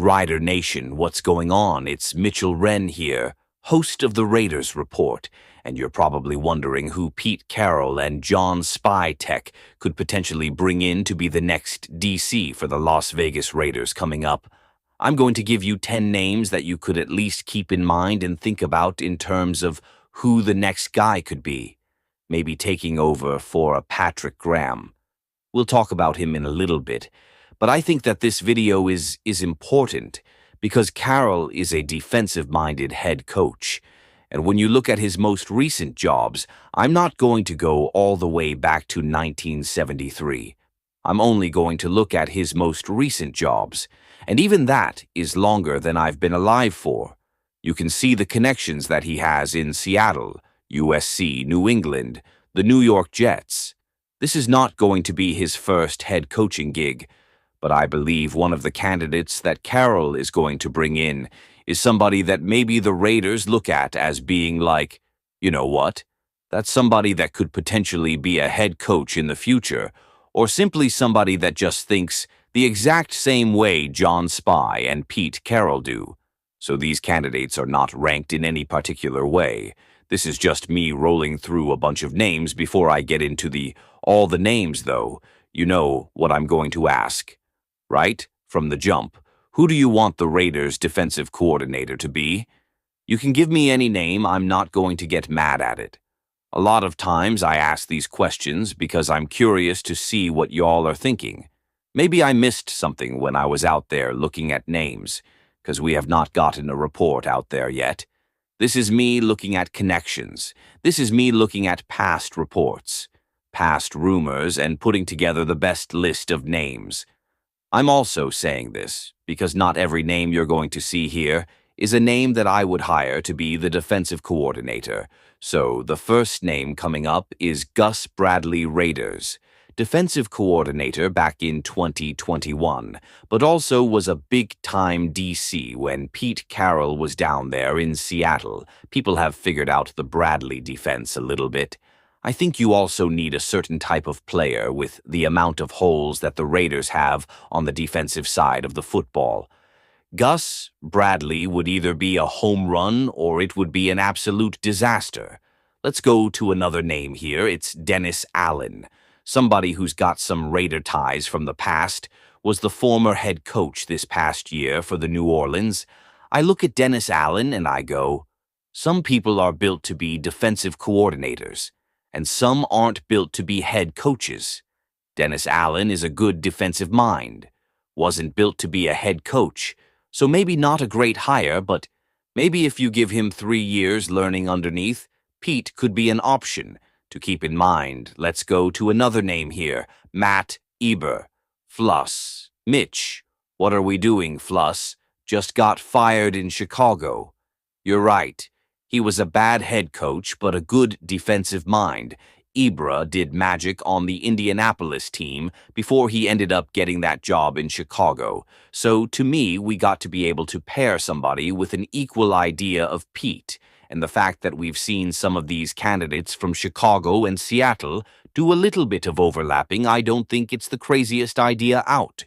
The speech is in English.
Rider Nation, what's going on? It's Mitchell Wren here, host of the Raiders Report, and you're probably wondering who Pete Carroll and John Spytek could potentially bring in to be the next DC for the Las Vegas Raiders coming up. I'm going to give you 10 names that you could at least keep in mind and think about in terms of who the next guy could be, maybe taking over for a Patrick Graham. We'll talk about him in a little bit, but I think that this video is important because Carroll is a defensive-minded head coach. And when you look at his most recent jobs, I'm not going to go all the way back to 1973. I'm only going to look at his most recent jobs, and even that is longer than I've been alive for. You can see the connections that he has in Seattle, USC, New England, the New York Jets. This is not going to be his first head coaching gig, but I believe one of the candidates that Carroll is going to bring in is somebody that maybe the Raiders look at as being like, you know what? That's somebody that could potentially be a head coach in the future, or simply somebody that just thinks the exact same way John Spy and Pete Carroll do. So these candidates are not ranked in any particular way. This is just me rolling through a bunch of names before I get into all the names, though. You know what I'm going to ask, right? From the jump. Who do you want the Raiders' defensive coordinator to be? You can give me any name, I'm not going to get mad at it. A lot of times I ask these questions because I'm curious to see what y'all are thinking. Maybe I missed something when I was out there looking at names, because we have not gotten a report out there yet. This is me looking at connections. This is me looking at past reports, past rumors, and putting together the best list of names. I'm also saying this because not every name you're going to see here is a name that I would hire to be the defensive coordinator. So the first name coming up is Gus Bradley, Raiders, defensive coordinator back in 2021, but also was a big-time DC when Pete Carroll was down there in Seattle. People have figured out the Bradley defense a little bit. I think you also need a certain type of player with the amount of holes that the Raiders have on the defensive side of the football. Gus Bradley would either be a home run or it would be an absolute disaster. Let's go to another name here. It's Dennis Allen. Somebody who's got some Raider ties from the past, was the former head coach this past year for the New Orleans. I look at Dennis Allen and I go, some people are built to be defensive coordinators, and some aren't built to be head coaches. Dennis Allen is a good defensive mind, wasn't built to be a head coach, so maybe not a great hire, but maybe if you give him 3 years learning underneath, Pete could be an option to keep in mind. Let's go to another name here, Matt Eber. Fluss. Mitch, what are we doing, Fluss? Just got fired in Chicago. You're right. He was a bad head coach, but a good defensive mind. Ibra did magic on the Indianapolis team before he ended up getting that job in Chicago. So to me, we got to be able to pair somebody with an equal idea of Pete. And the fact that we've seen some of these candidates from Chicago and Seattle do a little bit of overlapping, I don't think it's the craziest idea out.